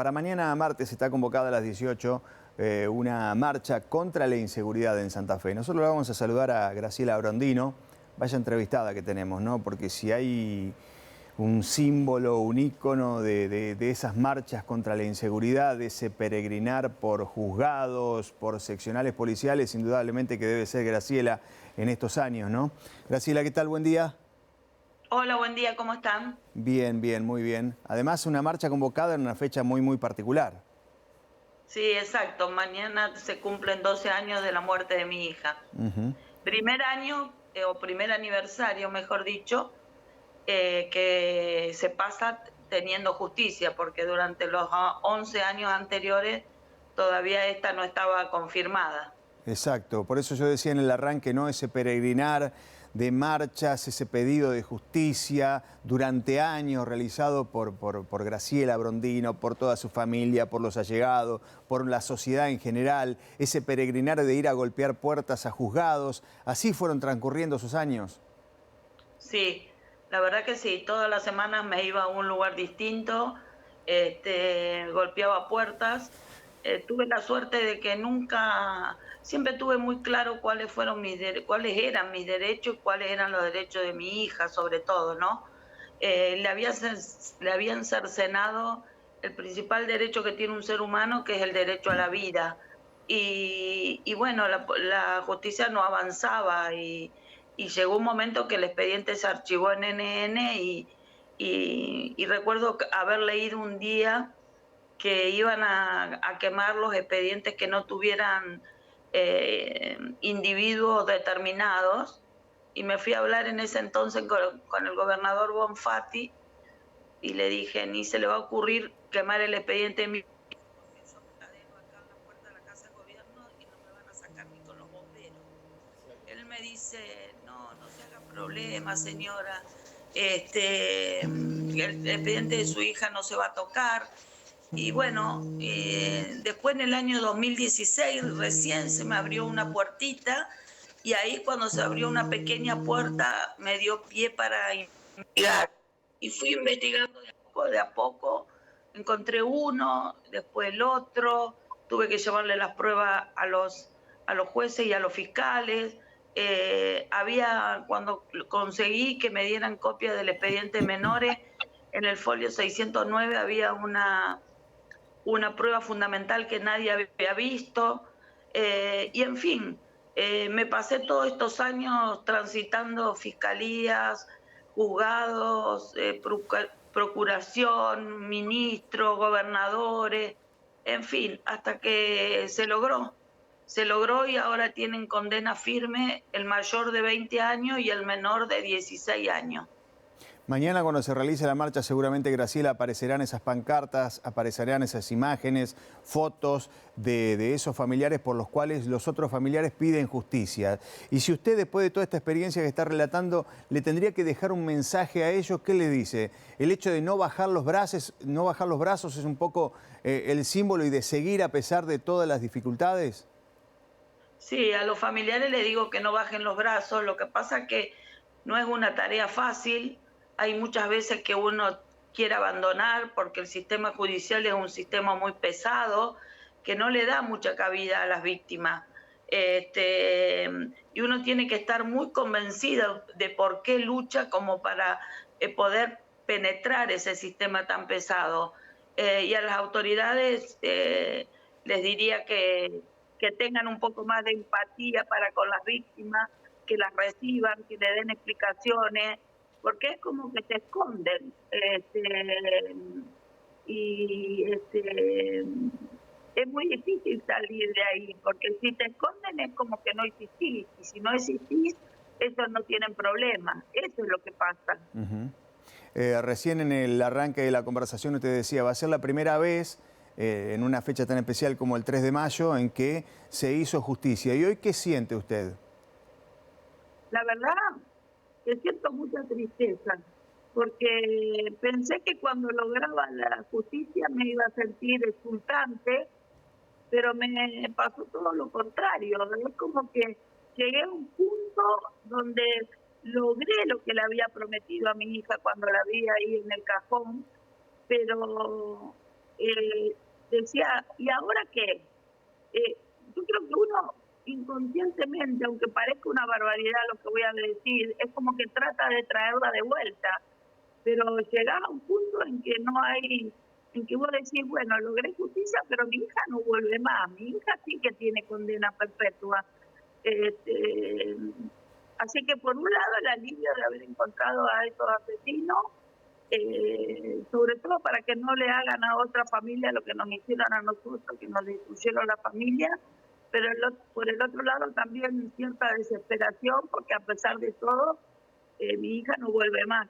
Para mañana martes está convocada a las 18 una marcha contra la inseguridad en Santa Fe. Nosotros le vamos a saludar a Graciela Brondino, vaya entrevistada que tenemos, ¿no? Porque si hay un símbolo, un ícono de esas marchas contra la inseguridad, de ese peregrinar por juzgados, por seccionales policiales, indudablemente que debe ser Graciela en estos años, ¿no? Graciela, ¿qué tal? Buen día. Hola, buen día, ¿cómo están? Bien, bien, muy bien. Además, una marcha convocada en una fecha muy particular. Sí, exacto. Mañana se cumplen 12 años de la muerte de mi hija. Ujú. Primer año, o primer aniversario, mejor dicho, que se pasa teniendo justicia, porque durante los 11 años anteriores todavía esta no estaba confirmada. Exacto, por eso yo decía en el arranque, ¿no? Ese peregrinar de marchas, ese pedido de justicia durante años realizado por Graciela Brondino, por toda su familia, por los allegados, por la sociedad en general, ese peregrinar de ir a golpear puertas a juzgados, así fueron transcurriendo sus años. Sí, la verdad que sí. Todas las semanas me iba a un lugar distinto, golpeaba puertas. Tuve la suerte de que siempre tuve muy claro cuáles eran mis derechos y cuáles eran los derechos de mi hija, sobre todo, ¿no? Le habían cercenado el principal derecho que tiene un ser humano, que es el derecho a la vida. Y bueno, la justicia no avanzaba y llegó un momento que el expediente se archivó en NN y recuerdo haber leído un día que iban a quemar los expedientes que no tuvieran individuos determinados, y me fui a hablar en ese entonces con el gobernador Bonfatti y le dije, ni se le va a ocurrir quemar el expediente de mi hija, porque yo me cadeno acá en la puerta de la Casa de Gobierno y no me van a sacar ni con los bomberos. Él me dice, no se haga problema, señora, el expediente de su hija no se va a tocar. Y bueno, después en el año 2016 recién se me abrió una puertita, y ahí cuando se abrió una pequeña puerta me dio pie para investigar. Y fui investigando de a poco, encontré uno, después el otro, tuve que llevarle las pruebas a los jueces y a los fiscales. Cuando conseguí que me dieran copia del expediente de menores, en el folio 609 había una prueba fundamental que nadie había visto, y en fin, me pasé todos estos años transitando fiscalías, juzgados, procuración, ministros, gobernadores, en fin, hasta que se logró y ahora tienen condena firme el mayor de 20 años y el menor de 16 años. Mañana cuando se realice la marcha seguramente, Graciela, aparecerán esas pancartas, aparecerán esas imágenes, fotos de esos familiares por los cuales los otros familiares piden justicia. Y si usted, después de toda esta experiencia que está relatando, le tendría que dejar un mensaje a ellos, ¿qué le dice? El hecho de no bajar los brazos es un poco el símbolo, y de seguir a pesar de todas las dificultades. Sí, a los familiares les digo que no bajen los brazos. Lo que pasa es que no es una tarea fácil. Hay muchas veces que uno quiere abandonar porque el sistema judicial es un sistema muy pesado, que no le da mucha cabida a las víctimas. Y uno tiene que estar muy convencido de por qué lucha, como para poder penetrar ese sistema tan pesado. Y a las autoridades les diría que tengan un poco más de empatía para con las víctimas, que las reciban, que le den explicaciones, porque es como que te esconden. Es muy difícil salir de ahí, porque si te esconden es como que no existís, y si no existís, ellos no tienen problema. Eso es lo que pasa. Ujú. Recién en el arranque de la conversación usted decía, va a ser la primera vez en una fecha tan especial como el 3 de mayo en que se hizo justicia. ¿Y hoy qué siente usted? La verdad, que siento mucha tristeza, porque pensé que cuando lograba la justicia me iba a sentir exultante, pero me pasó todo lo contrario. Es como que llegué a un punto donde logré lo que le había prometido a mi hija cuando la vi ahí en el cajón, pero decía, ¿y ahora qué? Yo creo que uno inconscientemente, aunque parezca una barbaridad lo que voy a decir, es como que trata de traerla de vuelta, pero llegaba a un punto en que no hay, en que vos decís, bueno, logré justicia, pero mi hija no vuelve más, mi hija sí que tiene condena perpetua. Así que por un lado el alivio de haber encontrado a estos asesinos, sobre todo para que no le hagan a otra familia lo que nos hicieron a nosotros, que nos destruyeron la familia, pero por el otro lado también cierta desesperación, porque a pesar de todo, mi hija no vuelve más.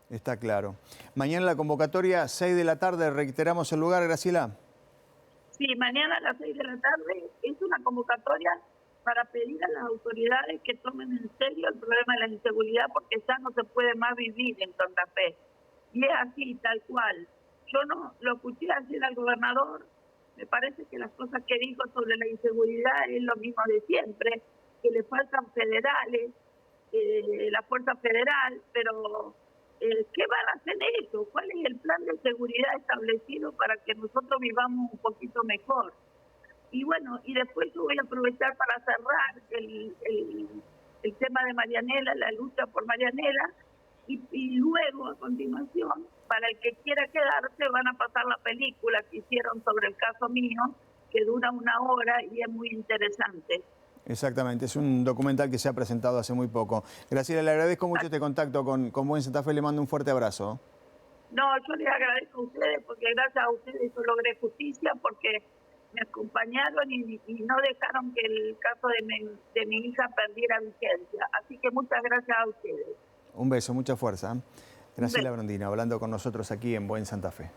Está claro. Mañana la convocatoria, 6 de la tarde, reiteramos el lugar, Graciela. Sí, mañana a las 6 de la tarde es una convocatoria para pedir a las autoridades que tomen en serio el problema de la inseguridad, porque ya no se puede más vivir en Santa Fe. Y es así, tal cual. Yo no lo escuché ayer al gobernador, me parece que las cosas que dijo sobre la inseguridad es lo mismo de siempre, que le faltan federales, la Fuerza Federal, pero ¿qué van a hacer ellos? ¿Cuál es el plan de seguridad establecido para que nosotros vivamos un poquito mejor? Y bueno, y después yo voy a aprovechar para cerrar el tema de Marianela, la lucha por Marianela, y luego, a continuación, para el que quiera quedarse, van a pasar la película que hicieron sobre el caso mío, que dura 1 hora y es muy interesante. Exactamente, es un documental que se ha presentado hace muy poco. Graciela, le agradezco mucho este contacto con Buen Santa Fe, le mando un fuerte abrazo. No, yo les agradezco a ustedes, porque gracias a ustedes yo logré justicia, porque me acompañaron y no dejaron que el caso de mi hija perdiera vigencia. Así que muchas gracias a ustedes. Un beso, mucha fuerza. Graciela Brondino, hablando con nosotros aquí en Buen Santa Fe.